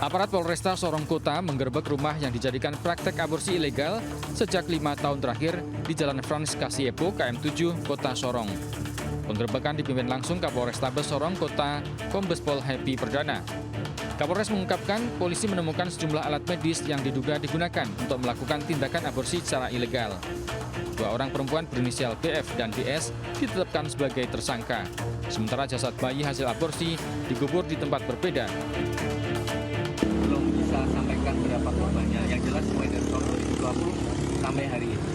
Aparat Polresta Sorong Kota menggerebek rumah yang dijadikan praktek aborsi ilegal sejak 5 tahun terakhir di Jalan Frans Kasiepo, KM 7, Kota Sorong. Penggerebekan dipimpin langsung Kapolrestabes Sorong Kota, Kombes Pol Happy Perdana. Kapolres mengungkapkan polisi menemukan sejumlah alat medis yang diduga digunakan untuk melakukan tindakan aborsi secara ilegal. 2 orang perempuan berinisial BF dan BS ditetapkan sebagai tersangka. Sementara jasad bayi hasil aborsi dikubur di tempat berbeda. Belum bisa sampaikan berapa korbannya. Yang jelas mulai dari tahun 2020 sampai hari ini.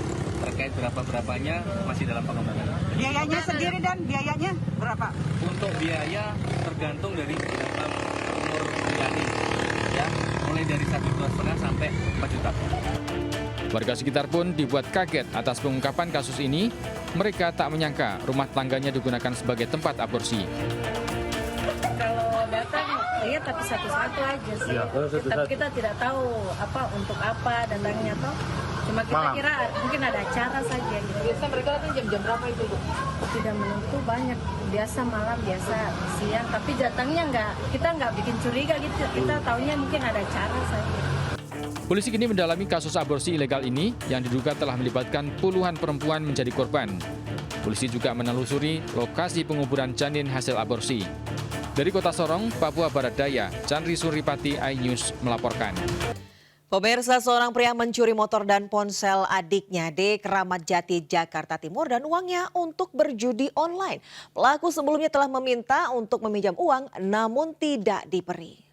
Terkait berapanya masih dalam pengembangan. Biayanya sendiri dan biayanya berapa? Untuk biaya tergantung dari dalam umur janin, ya, mulai dari 1,5 sampai 4 juta. Warga sekitar pun dibuat kaget atas pengungkapan kasus ini. Mereka tak menyangka rumah tangganya digunakan sebagai tempat aborsi. Kalau datang, iya tapi satu-satu aja sih. Ya, Tapi kita tidak tahu untuk apa datangnya toh. Cuma kita kira mungkin ada acara saja. Gitu. Biasa mereka datang jam-jam berapa itu, Bu? Tidak menentu banyak. Biasa malam, biasa siang. Tapi datangnya kita nggak bikin curiga gitu. Kita taunya mungkin ada acara saja. Polisi kini mendalami kasus aborsi ilegal ini yang diduga telah melibatkan puluhan perempuan menjadi korban. Polisi juga menelusuri lokasi penguburan janin hasil aborsi. Dari Kota Sorong, Papua Barat Daya, Chandri Suripati, iNews melaporkan. Pemirsa, seorang pria mencuri motor dan ponsel adiknya di Keramat Jati, Jakarta Timur dan uangnya untuk berjudi online. Pelaku sebelumnya telah meminta untuk meminjam uang namun tidak diberi.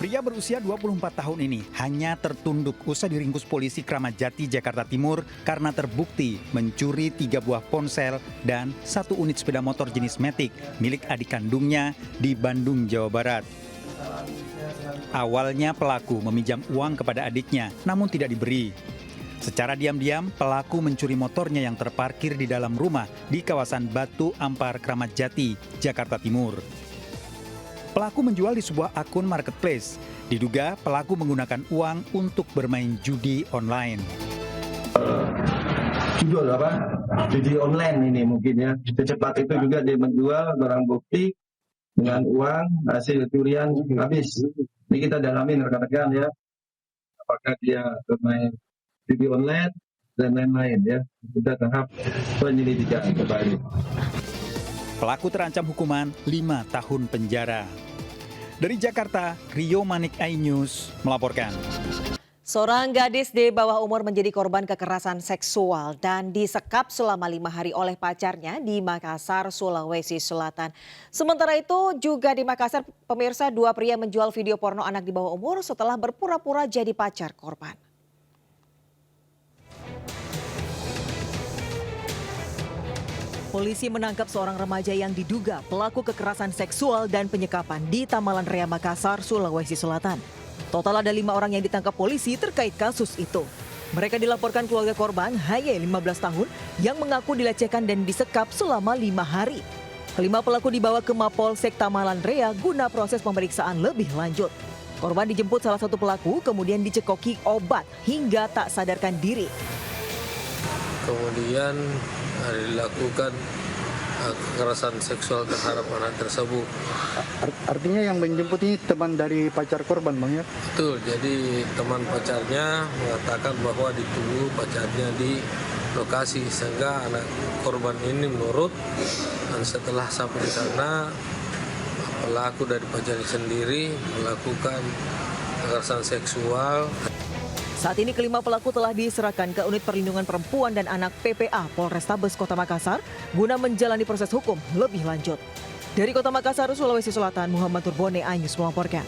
Pria berusia 24 tahun ini hanya tertunduk usai diringkus polisi Keramat Jati, Jakarta Timur karena terbukti mencuri 3 buah ponsel dan 1 unit sepeda motor jenis Matic milik adik kandungnya di Bandung, Jawa Barat. Awalnya pelaku meminjam uang kepada adiknya namun tidak diberi. Secara diam-diam pelaku mencuri motornya yang terparkir di dalam rumah di kawasan Batu Ampar, Keramat Jati, Jakarta Timur. Pelaku menjual di sebuah akun marketplace. Diduga pelaku menggunakan uang untuk bermain judi online. Judi online ini mungkin ya. Secepat itu juga dia menjual barang bukti dengan uang hasil curian habis. Ini kita dalamin rekan-rekan ya. Apakah dia bermain judi online dan lain-lain ya. Kita tahap penyelidikan kembali. Pelaku terancam hukuman 5 tahun penjara. Dari Jakarta, Rio Manik, iNews melaporkan. Seorang gadis di bawah umur menjadi korban kekerasan seksual dan disekap selama 5 hari oleh pacarnya di Makassar, Sulawesi Selatan. Sementara itu juga di Makassar, pemirsa, 2 pria menjual video porno anak di bawah umur setelah berpura-pura jadi pacar korban. Polisi menangkap seorang remaja yang diduga pelaku kekerasan seksual dan penyekapan di Tamalan Rea, Makassar, Sulawesi Selatan. Total ada 5 orang yang ditangkap polisi terkait kasus itu. Mereka dilaporkan keluarga korban Haye 15 tahun yang mengaku dilecehkan dan disekap selama 5 hari. Kelima pelaku dibawa ke Mapolsek Tamalan Rea guna proses pemeriksaan lebih lanjut. Korban dijemput salah satu pelaku kemudian dicekoki obat hingga tak sadarkan diri. Kemudian dilakukan kekerasan seksual terhadap anak tersebut. Artinya yang menjemput ini teman dari pacar korban, Bang ya? Betul, jadi teman pacarnya mengatakan bahwa ditunggu pacarnya di lokasi sehingga anak korban ini menurut, dan setelah sampai di sana pelaku dari pacarnya sendiri melakukan kekerasan seksual. Saat ini kelima pelaku telah diserahkan ke Unit Perlindungan Perempuan dan Anak PPA Polrestabes Kota Makassar guna menjalani proses hukum lebih lanjut. Dari Kota Makassar, Sulawesi Selatan, Muhammad Turbone, iNews melaporkan.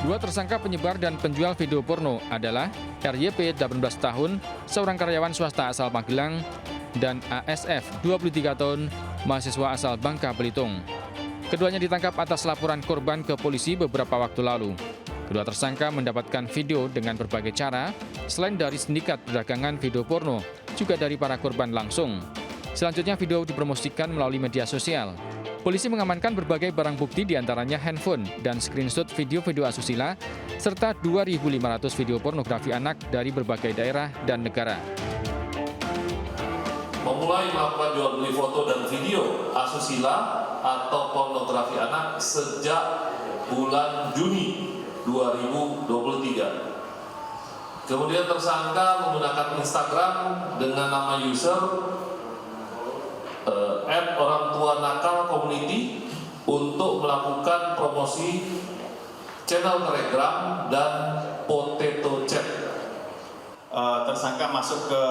Dua tersangka penyebar dan penjual video porno adalah RYP 18 tahun, seorang karyawan swasta asal Magelang, dan ASF 23 tahun, mahasiswa asal Bangka Belitung. Keduanya ditangkap atas laporan korban ke polisi beberapa waktu lalu. Kedua tersangka mendapatkan video dengan berbagai cara, selain dari sindikat perdagangan video porno, juga dari para korban langsung. Selanjutnya video dipromosikan melalui media sosial. Polisi mengamankan berbagai barang bukti diantaranya handphone dan screenshot video-video asusila, serta 2.500 video pornografi anak dari berbagai daerah dan negara. Memulai melakukan jual beli foto dan video asusila atau pornografi anak sejak bulan Juni 2023. Kemudian tersangka menggunakan Instagram dengan nama user @orangtuanakal_community untuk melakukan promosi channel Telegram dan Potato Chat. Tersangka masuk ke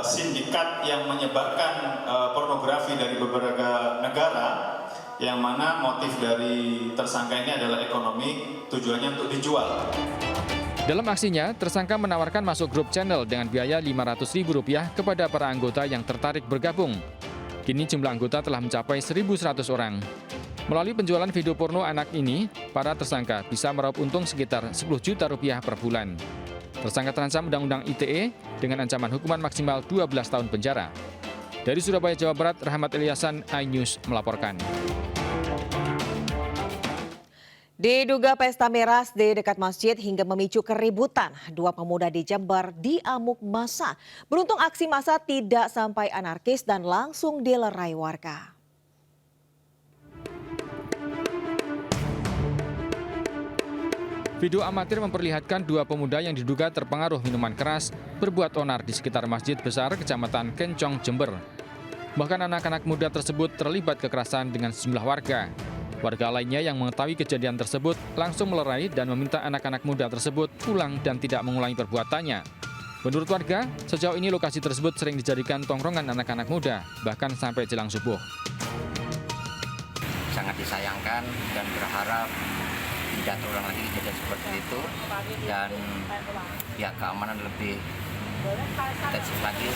sindikat yang menyebarkan pornografi dari beberapa negara, yang mana motif dari tersangka ini adalah ekonomi, tujuannya untuk dijual. Dalam aksinya, tersangka menawarkan masuk grup channel dengan biaya Rp500.000 kepada para anggota yang tertarik bergabung. Kini jumlah anggota telah mencapai 1.100 orang. Melalui penjualan video porno anak ini, para tersangka bisa meraup untung sekitar Rp10 juta per bulan. Tersangka terancam Undang-Undang ITE dengan ancaman hukuman maksimal 12 tahun penjara. Dari Surabaya, Jawa Barat, Rahmat Ilyasan, iNews melaporkan. Diduga pesta miras di dekat masjid hingga memicu keributan. 2 pemuda di Jember diamuk massa. Beruntung aksi massa tidak sampai anarkis dan langsung dilerai warga. Video amatir memperlihatkan 2 pemuda yang diduga terpengaruh minuman keras berbuat onar di sekitar Masjid Besar Kecamatan Kencong, Jember. Bahkan anak-anak muda tersebut terlibat kekerasan dengan sejumlah warga. Warga lainnya yang mengetahui kejadian tersebut langsung melerai dan meminta anak-anak muda tersebut pulang dan tidak mengulangi perbuatannya. Menurut warga, sejauh ini lokasi tersebut sering dijadikan tongkrongan anak-anak muda, bahkan sampai jelang subuh. Sangat disayangkan dan berharap tidak terulang lagi kejadian seperti itu, dan pihak keamanan lebih intensif lagi.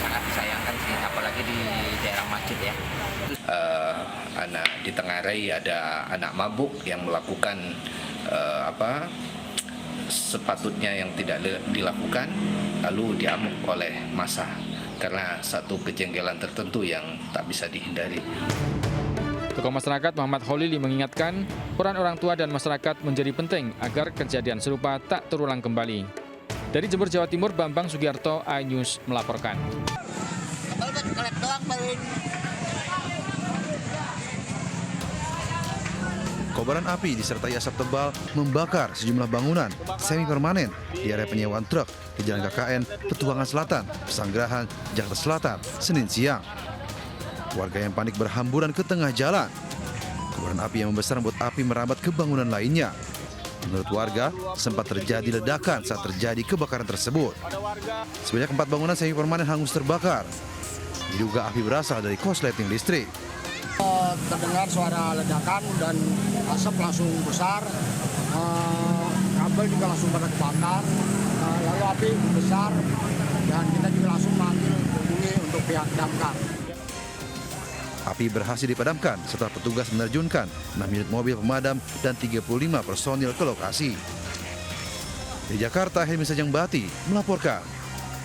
Sangat disayangkan sih, apalagi di daerah masjid ya. Di Tengarai ada anak mabuk yang melakukan sepatutnya yang tidak dilakukan, lalu diamuk oleh massa karena satu kejengkelan tertentu yang tak bisa dihindari. Tokoh masyarakat Muhammad Khalili mengingatkan peran orang tua dan masyarakat menjadi penting agar kejadian serupa tak terulang kembali. Dari Jember, Jawa Timur, Bambang Sugiarto, iNews melaporkan. Kobaran api disertai asap tebal membakar sejumlah bangunan semi permanen di area penyewaan truk di Jalan KKN, Petualangan Selatan, Pesanggerahan, Jakarta Selatan, Senin siang. Warga yang panik berhamburan ke tengah jalan. Kobaran api yang membesar membuat api merambat ke bangunan lainnya. Menurut warga, sempat terjadi ledakan saat terjadi kebakaran tersebut. Sebanyak 4 bangunan semi permanen hangus terbakar. Diduga api berasal dari korsleting listrik. Terdengar suara ledakan dan asap langsung besar, kabel juga langsung pada kebakar, lalu api besar dan kita juga langsung manggil hubungi untuk pihak damkar. Api berhasil dipadamkan setelah petugas menerjunkan 6 unit mobil pemadam dan 35 personil ke lokasi. Di Jakarta, Helmi Sajangbati melaporkan.